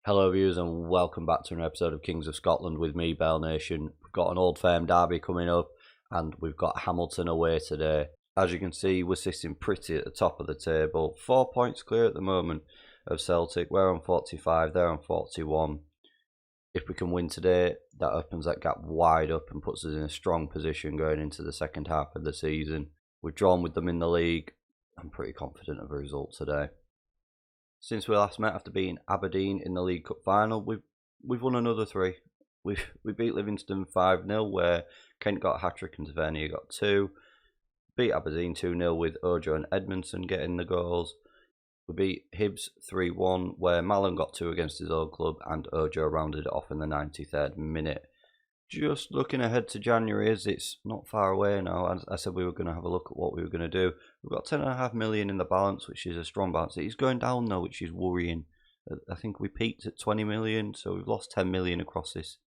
Hello viewers and welcome back to an episode of Kings of Scotland with me, Bearlenation. We've got an Old Firm derby coming up and we've got Hamilton away today. As you can see, we're sitting pretty at the top of the table. 4 points clear at the moment of Celtic. We're on 45, they're on 41. If we can win today, that opens that gap wide up and puts us in a strong position going into the second half of the season. We've drawn with them in the league. I'm pretty confident of a result today. Since we last met after beating Aberdeen in the League Cup final, we've won another 3. We beat Livingston 5-0 where Kent got a hat-trick and Tavernier got 2. Beat Aberdeen 2-0 with Ojo and Edmondson getting the goals. We beat Hibs 3-1 where Mallon got 2 against his old club and Ojo rounded it off in the 93rd minute. Just looking ahead to January, as it's not far away now. As I said, we were going to have a look at what we were going to do. We've got 10.5 million in the balance, which is a strong balance. It is going down though, which is worrying. I think we peaked at 20 million, so we've lost 10 million across this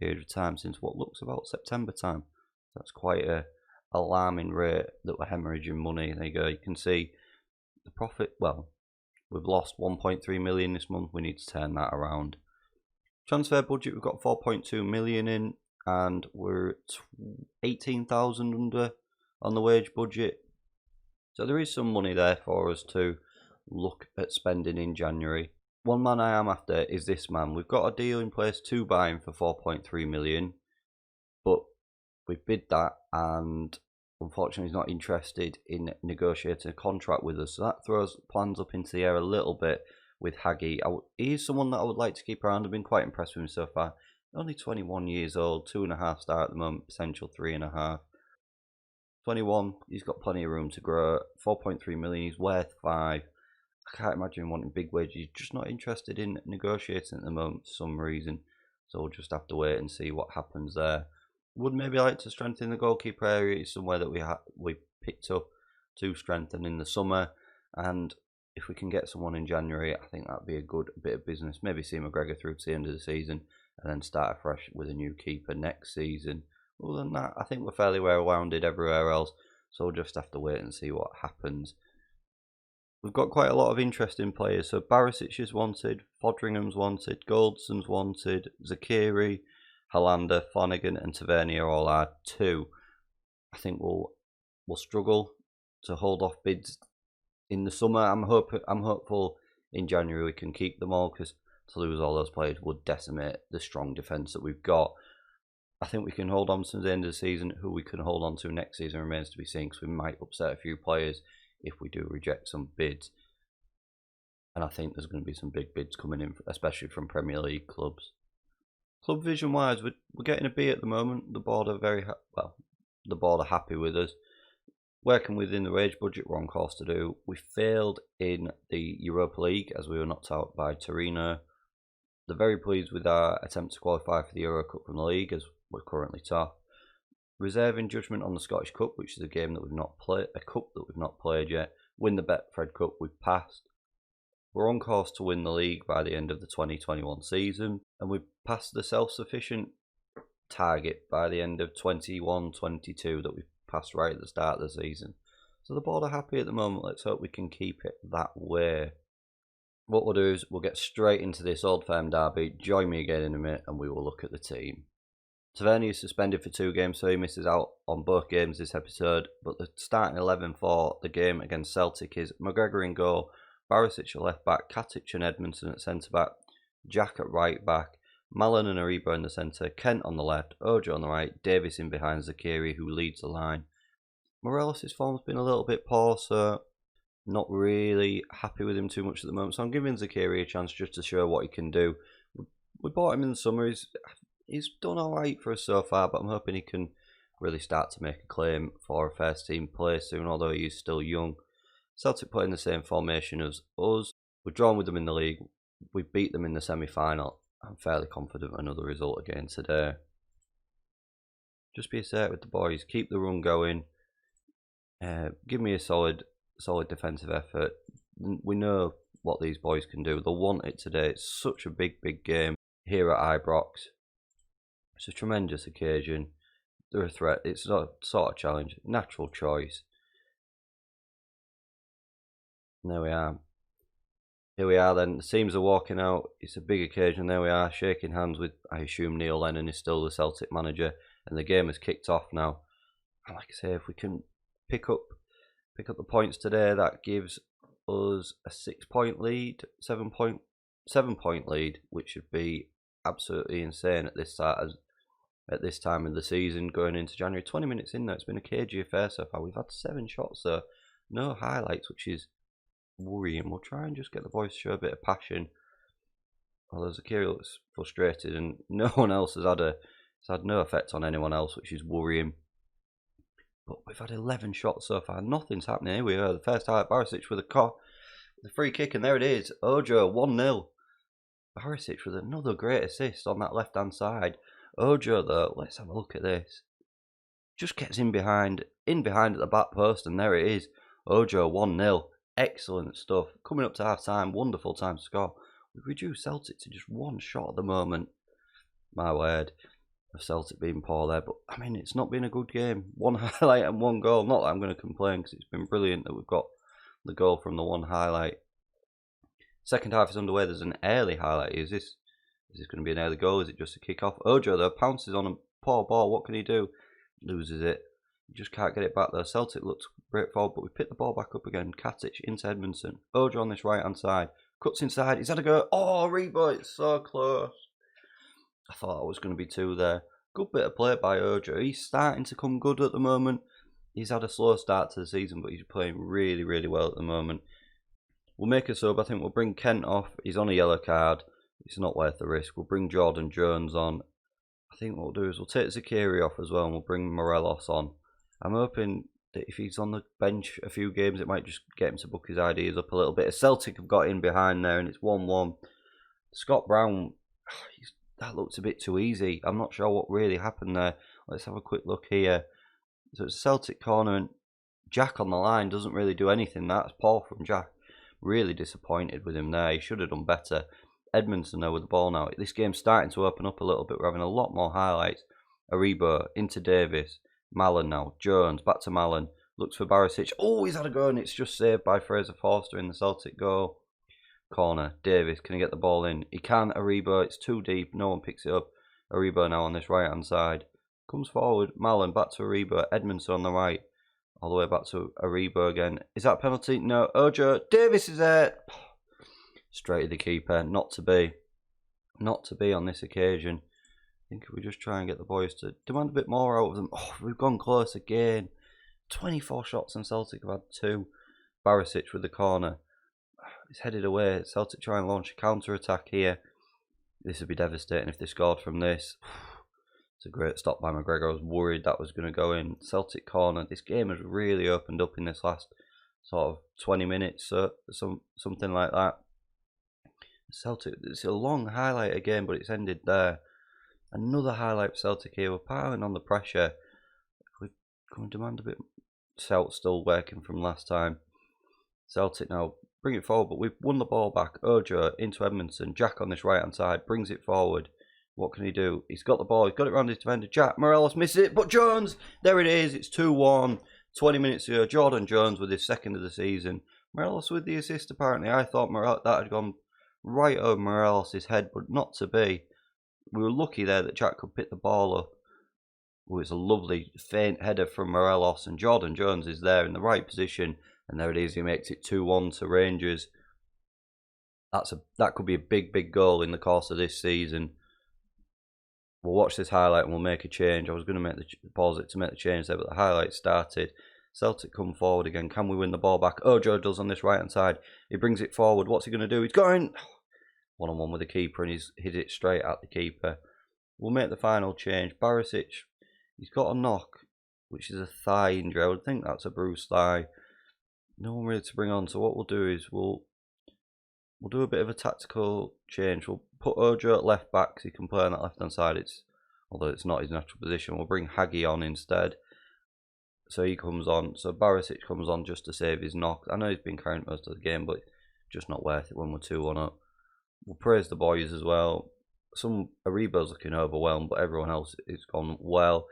period of time since what looks about September time. That's quite a alarming rate that we're hemorrhaging money. There you go. You can see the profit. Well, we've lost 1.3 million this month. We need to turn that around. Transfer budget, we've got 4.2 million in. And we're 18,000 under on the wage budget. So there is some money there for us to look at spending in January. One man I am after is this man. We've got a deal in place to buy him for 4.3 million. But we've bid that and unfortunately he's not interested in negotiating a contract with us. So that throws plans up into the air a little bit with Haggy. He is someone that I would like to keep around. I've been quite impressed with him so far. Only 21 years old, 2.5 star at the moment, potential 3.5. 21, he's got plenty of room to grow. 4.3 million, he's worth 5. I can't imagine him wanting big wages. He's just not interested in negotiating at the moment for some reason. So we'll just have to wait and see what happens there. Would maybe like to strengthen the goalkeeper area. It's somewhere that we picked up to strengthen in the summer. And if we can get someone in January, I think that'd be a good bit of business. Maybe see McGregor through to the end of the season and then start afresh with a new keeper next season. Other than that, I think we're fairly well rounded everywhere else, so we'll just have to wait and see what happens. We've got quite a lot of interesting players. So Barisic is wanted, Fodringham's wanted, Goldson's wanted, Zakiri, Hollander, Flanagan and Tavernier all are 2. I think we'll struggle to hold off bids in the summer. I'm hopeful in January we can keep them all, because to lose all those players would decimate the strong defence that we've got. I think we can hold on to the end of the season. Who we can hold on to next season remains to be seen, because we might upset a few players if we do reject some bids. And I think there's going to be some big bids coming in, especially from Premier League clubs. Club vision wise, we're getting a B at the moment. The board are happy with us. Working within the wage budget we're on course to do. We failed in the Europa League as we were knocked out by Torino. They're very pleased with our attempt to qualify for the Euro Cup from the league, as we're currently top. Reserving judgment on the Scottish Cup, which is a game that we've not played, a cup that we've not played yet. Win the Betfred Cup, we've passed. We're on course to win the league by the end of the 2021 season, and we've passed the self-sufficient target by the end of 21-22 that we've passed right at the start of the season. So the board are happy at the moment. Let's hope we can keep it that way. What we'll do is we'll get straight into this Old Firm derby. Join me again in a minute and we will look at the team. Tavernier is suspended for 2 games, so he misses out on both games this episode. But the starting 11 for the game against Celtic is McGregor in goal, Barisic at left back, Katic and Edmondson at centre back, Jack at right back, Mallon and Aribo in the centre, Kent on the left, Ojo on the right, Davis in behind Zakiri, who leads the line. Morelos' form's been a little bit poor, so not really happy with him too much at the moment, so I'm giving Zakiri a chance just to show what he can do. We bought him in the summer. He's done alright for us so far, but I'm hoping he can really start to make a claim for a first team place soon, although he is still young. Celtic play in the same formation as us. We've drawn with them in the league. We beat them in the semi-final. I'm fairly confident of another result again today. Just be assertive with the boys. Keep the run going. Give me a solid defensive effort. We know what these boys can do. They'll want it today. It's such a big game here at Ibrox. It's a tremendous occasion. They're a threat. It's a sort of challenge. Natural choice. And there we are. Here we are then, the teams are walking out, it's a big occasion, there we are, shaking hands with, I assume Neil Lennon is still the Celtic manager, and the game has kicked off now. And like I say, if we can pick up the points today, that gives us a 6-point lead, 7-point lead, which should be absolutely insane at this time of the season, going into January. 20 minutes in now, it's been a cagey affair so far. We've had 7 shots, so no highlights, which is worrying. We'll try and just get the boys to show a bit of passion. Although Zakiri looks frustrated, and no one else has had no effect on anyone else, which is worrying. But we've had 11 shots so far. Nothing's happening. Here we are. The first highlight, Barisic with the free kick, and there it is. Ojo 1-0. Barisic with another great assist on that left-hand side. Ojo though, let's have a look at this. Just gets in behind at the back post, and there it is. Ojo 1-0. Excellent stuff. Coming up to half time, wonderful time to score. We've reduced Celtic to just 1 shot at the moment. My word, of Celtic being poor there, but I mean, it's not been a good game. 1 highlight and 1 goal. Not that I'm going to complain, because it's been brilliant that we've got the goal from the 1 highlight. Second half is underway. There's an early highlight. Is this going to be an early goal? Is it just a kick off? Ojo though pounces on a poor ball. What can he do? Loses it. He just can't get it back there. Celtic looks great forward, but we pick the ball back up again. Katic into Edmondson. Ojo on this right hand side. Cuts inside. He's had a go. Oh, Rebo, it's so close. I thought it was going to be 2 there. Good bit of play by Ojo. He's starting to come good at the moment. He's had a slow start to the season, but he's playing really, really well at the moment. We'll make a sub. I think we'll bring Kent off. He's on a yellow card. It's not worth the risk. We'll bring Jordan Jones on. I think what we'll do is we'll take Zakiri off as well, and we'll bring Morelos on. I'm hoping that if he's on the bench a few games, it might just get him to book his ideas up a little bit. Celtic have got in behind there, and it's 1-1. Scott Brown, that looks a bit too easy. I'm not sure what really happened there. Let's have a quick look here. So it's a Celtic corner, and Jack on the line doesn't really do anything. That's poor from Jack. Really disappointed with him there. He should have done better. Edmondson there with the ball now. This game's starting to open up a little bit. We're having a lot more highlights. Aribo into Davis. Mallon now. Jones back to Mallon. Looks for Barisic. Oh, he's had a go, and it's just saved by Fraser Forster in the Celtic goal. Corner. Davis, can he get the ball in? He can. Aribo, it's too deep. No one picks it up. Aribo now on this right hand side. Comes forward. Mallon back to Aribo. Edmondson on the right. All the way back to Aribo again. Is that a penalty? No. Ojo. Davis is there. Straight to the keeper. Not to be. Not to be on this occasion. I think if we just try and get the boys to demand a bit more out of them. Oh, we've gone close again. 24 shots and Celtic have had 2. Barisic with the corner. It's headed away. Celtic try and launch a counter-attack here. This would be devastating if they scored from this. It's a great stop by McGregor. I was worried that was going to go in. Celtic corner. This game has really opened up in this last sort of 20 minutes. So something like that. Celtic, it's a long highlight again, but it's ended there. Another highlight for Celtic here. We're piling on the pressure. We're going to demand a bit. Celt still working from last time. Celtic now bring it forward, but we've won the ball back. Ojo into Edmondson. Jack on this right hand side brings it forward. What can he do? He's got the ball. He's got it around his defender. Jack Morelos misses it, but Jones. There it is. It's 2-1. 20 minutes ago. Jordan Jones with his 2nd of the season. Morelos with the assist. Apparently, I thought that had gone right over Morelos' head, but not to be. We were lucky there that Jack could pick the ball up. Oh, it's a lovely faint header from Morelos, and Jordan Jones is there in the right position, and there it is. He makes it 2-1 to Rangers. That could be a big goal in the course of this season. We'll watch this highlight and we'll make a change. I was going to pause it to make the change there, but the highlight started. Celtic come forward again. Can we win the ball back? Ojo does on this right hand side. He brings it forward. What's he going to do? He's going 1-on-1 with the keeper, and he's hit it straight at the keeper. We'll make the final change. Barisic, he's got a knock, which is a thigh injury. I would think that's a bruised thigh. No one really to bring on. So what we'll do is we'll do a bit of a tactical change. We'll put Ojo at left back because he can play on that left hand side. Although it's not his natural position. We'll bring Haggy on instead. So he comes on. So Barisic comes on just to save his knock. I know he's been carrying most of the game, but just not worth it when we're 2-1 up. We'll praise the boys as well. Aribo's looking overwhelmed, but everyone else has gone well.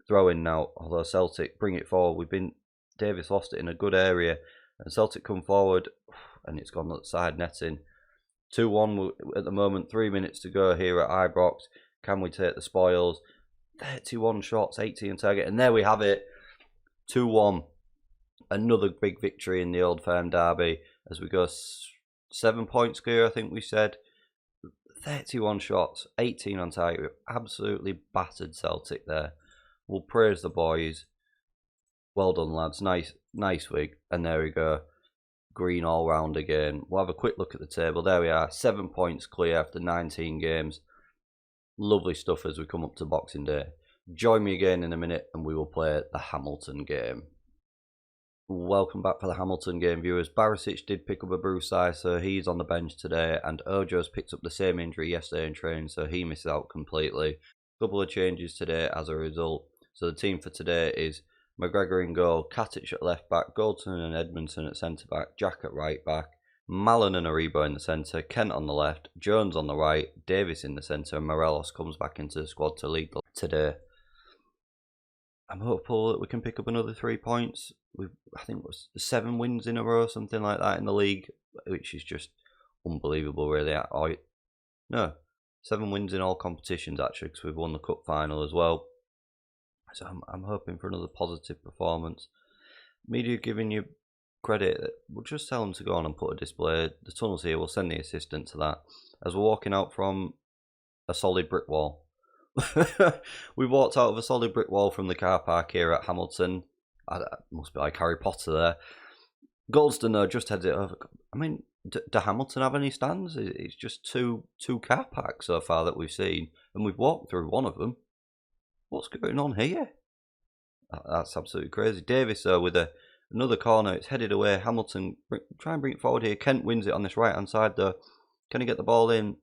Throw in now, although Celtic bring it forward. Davis lost it in a good area. And Celtic come forward, and it's gone at the side netting. 2-1 at the moment, 3 minutes to go here at Ibrox. Can we take the spoils? 31 shots, 18 target, and there we have it. 2-1. Another big victory in the Old Firm derby as we go 7 points clear, I think we said. 31 shots, 18 on target. Absolutely battered Celtic there. We'll praise the boys. Well done, lads. Nice week. And there we go. Green all round again. We'll have a quick look at the table. There we are. 7 points clear after 19 games. Lovely stuff as we come up to Boxing Day. Join me again in a minute and we will play the Hamilton game. Welcome back for the Hamilton game, viewers. Barisic did pick up a bruised eye, so he's on the bench today, and Ojo's picked up the same injury yesterday in training, so he missed out completely. Couple of changes today as a result. So the team for today is McGregor in goal, Katic at left back, Goldson and Edmondson at centre back, Jack at right back, Mallon and Aribo in the centre, Kent on the left, Jones on the right, Davis in the centre, and Morelos comes back into the squad to lead today. I'm hopeful that we can pick up another 3 points. I think it was 7 wins in a row, something like that in the league, which is just unbelievable, really. No, 7 wins in all competitions actually, because we've won the cup final as well. So I'm hoping for another positive performance. Media giving you credit. We'll just tell them to go on and put a display. The tunnel's here. We'll send the assistant to that as we're walking out from a solid brick wall. We walked out of a solid brick wall from the car park here at Hamilton. Must be like Harry Potter there. Goldston though just heads it over. I mean, do Hamilton have any stands? It's just two car parks so far that we've seen, and we've walked through one of them. What's going on here? That's absolutely crazy. Davis though with another corner. It's headed away. Hamilton try and bring it forward here. Kent wins it on this right hand side though. Can he get the ball in?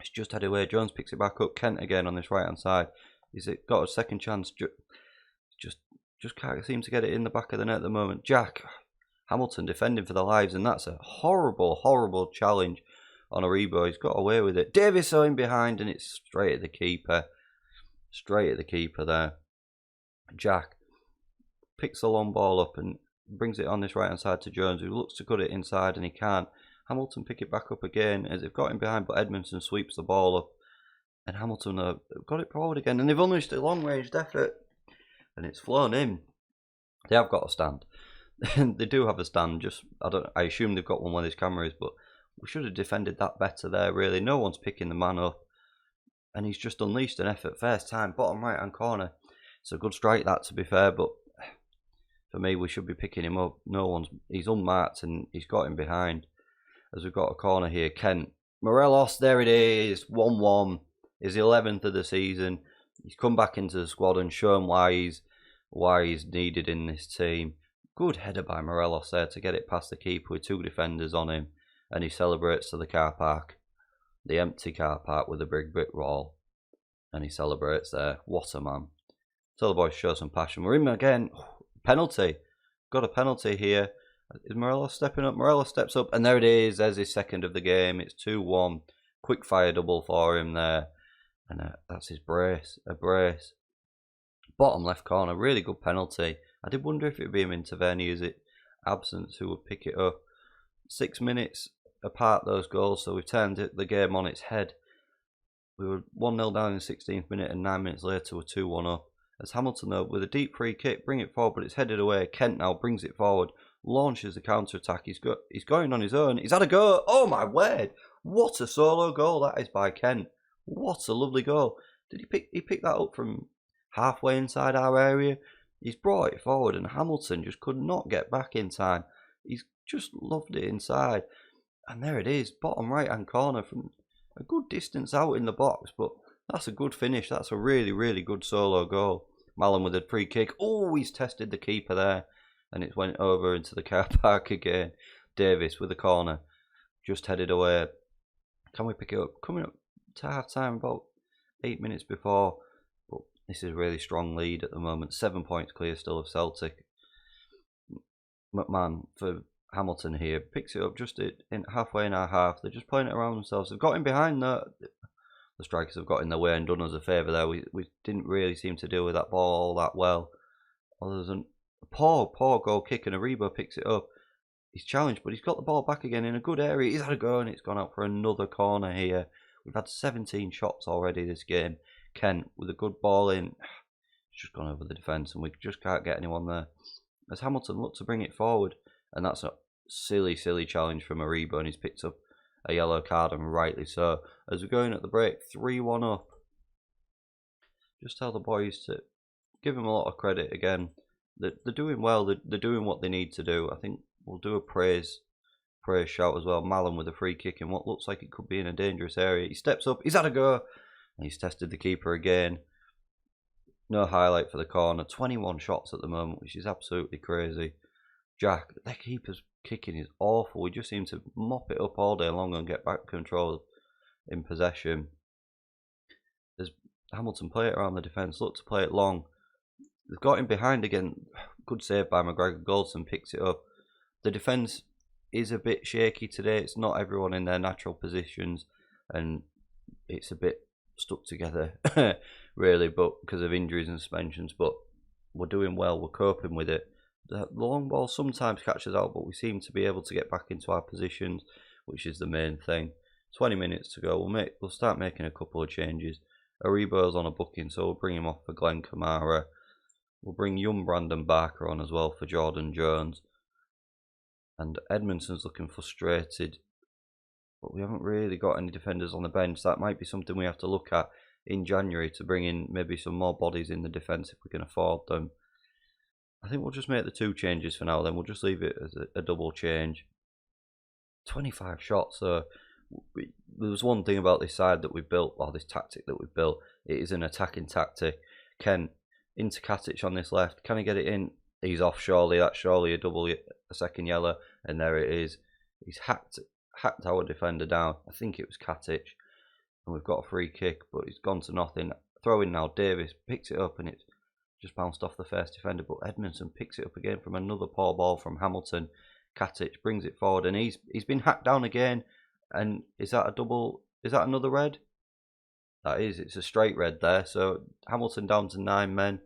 It's just headed away. Jones picks it back up. Kent again on this right hand side. Is it got a second chance? Just can't seem to get it in the back of the net at the moment. Jack, Hamilton defending for their lives, and that's a horrible challenge on Aribo. He's got away with it. Davis in behind, and it's straight at the keeper. Straight at the keeper there. Jack picks the long ball up and brings it on this right hand side to Jones, who looks to cut it inside, and he can't. Hamilton pick it back up again as they've got him behind, but Edmondson sweeps the ball up, and Hamilton got it forward again, and they've unleashed a long-range effort, and it's flown in. They have got a stand. They do have a stand. I assume they've got one where this camera is, but we should have defended that better there. Really, no one's picking the man up, and he's just unleashed an effort. First time, bottom right hand corner. It's a good strike that, to be fair, but for me, we should be picking him up. He's unmarked, and he's got him behind. As we've got a corner here, Kent. Morelos, there it is, 1-1. He's the 11th of the season. He's come back into the squad and shown why he's needed in this team. Good header by Morelos there to get it past the keeper with 2 defenders on him. And he celebrates to the car park. The empty car park with a big brick wall. And he celebrates there. What a man. Tell the boys to show some passion. We're in again. Penalty. Got a penalty here. Is Morelos stepping up? Morelos steps up, and there it is. There's his second of the game. It's 2-1. Quick fire double for him there. And that's his brace. A brace. Bottom left corner. Really good penalty. I did wonder if it would be him intervening. Is it Absence who would pick it up? 6 minutes apart, those goals, so we've turned the game on its head. We were 1-0 down in the 16th minute, and 9 minutes later we're 2-1 up. As Hamilton, though, with a deep free kick, bring it forward, but it's headed away. Kent now brings it forward. Launches the counter-attack. He's going on his own. He's had a go. Oh my word. What a solo goal that is by Kent. What a lovely goal. Did he pick that up from halfway inside our area? He's brought it forward and Hamilton just could not get back in time. He's just loved it inside. And there it is. Bottom right hand corner from a good distance out in the box. But that's a good finish. That's a really good solo goal. Mallon with a free kick. Oh, he's tested the keeper there. And it went over into the car park again. Davis with a corner. Just headed away. Can we pick it up? Coming up to half time, about 8 minutes before. But this is a really strong lead at the moment. 7 points clear still of Celtic. McMahon for Hamilton here. Picks it up just in halfway in our half. They're just playing it around themselves. They've got him behind though. The strikers have got in their way and done us a favour there. We didn't really seem to deal with that ball all that well. Other than a poor goal kick, and Aribo picks it up. He's challenged, but he's got the ball back again in a good area. He's had a go, and it's gone out for another corner here. We've had 17 shots already this game. Kent with a good ball in. It's just gone over the defence, and we just can't get anyone there. As Hamilton looked to bring it forward, and that's a silly challenge from Aribo, and he's picked up a yellow card, and rightly so. As we're going at the break, 3-1 up. Just tell the boys to give them a lot of credit again. They're doing well. They're doing what they need to do. I think we'll do a praise shout as well. Mallon with a free kick in what looks like it could be in a dangerous area. He steps up. He's had a go, and he's tested the keeper again. No highlight for the corner. 21 shots at the moment, which is absolutely crazy. Jack, their keeper's kicking is awful. We just seem to mop it up all day long and get back control in possession. There's Hamilton play it around the defence. Look to play it long. They've got him behind again. Good save by McGregor. Goldson picks it up. The defence is a bit shaky today. It's not everyone in their natural positions, and it's a bit stuck together, really, but because of injuries and suspensions. But we're doing well. We're coping with it. The long ball sometimes catches out, but we seem to be able to get back into our positions, which is the main thing. 20 minutes to go. We'll start making a couple of changes. Aribo's on a booking, so we'll bring him off for Glenn Kamara. We'll bring young Brandon Barker on as well for Jordan Jones. And Edmondson's looking frustrated, but we haven't really got any defenders on the bench. That might be something we have to look at in January to bring in maybe some more bodies in the defence if we can afford them. I think we'll just make the 2 changes for now, then we'll just leave it as a double change. 25 shots, so there was one thing about this side that we've built, or this tactic that we've built. It is an attacking tactic. Kent into Katic on this left. Can he get it in? He's off surely. That's surely a second yellow, and there it is. He's hacked our defender down. I think it was Katic, and we've got a free kick, but it's gone to nothing. Throw in now. Davis picks it up, and it's just bounced off the first defender, but Edmondson picks it up again from another poor ball from Hamilton. Katic brings it forward, and he's been hacked down again. And is that a double? Is that another red? That is. It's a straight red there. So Hamilton down to 9 men.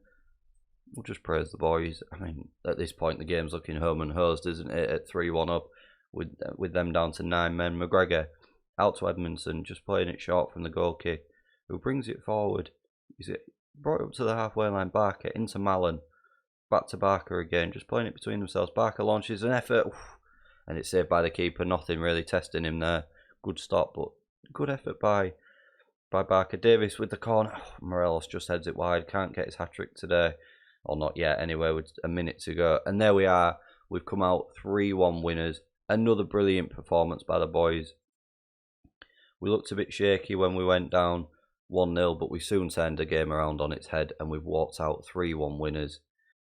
We'll just praise the boys. I mean, at this point, the game's looking home and hosed, isn't it? At 3-1 up, with them down to 9 men. McGregor out to Edmondson, just playing it short from the goal kick. Who brings it forward? Is it brought up to the halfway line? Barker into Mallon, back to Barker again, just playing it between themselves. Barker launches an effort, and it's saved by the keeper. Nothing really testing him there. Good stop, but good effort by Barker. Davis with the corner. Morelos just heads it wide. Can't get his hat-trick today. Or not yet, anyway, with a minute to go. And there we are. We've come out 3-1 winners. Another brilliant performance by the boys. We looked a bit shaky when we went down 1-0, but we soon turned the game around on its head, and we've walked out 3-1 winners.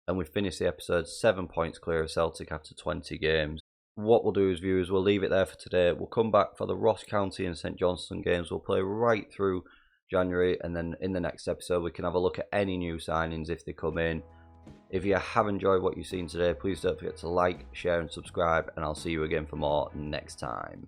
And we've finished the episode 7 points clear of Celtic after 20 games. What we'll do as viewers, we'll leave it there for today. We'll come back for the Ross County and St Johnstone games. We'll play right through January, and then in the next episode we can have a look at any new signings if they come in. If you have enjoyed what you've seen today, please don't forget to like, share and subscribe, and I'll see you again for more next time.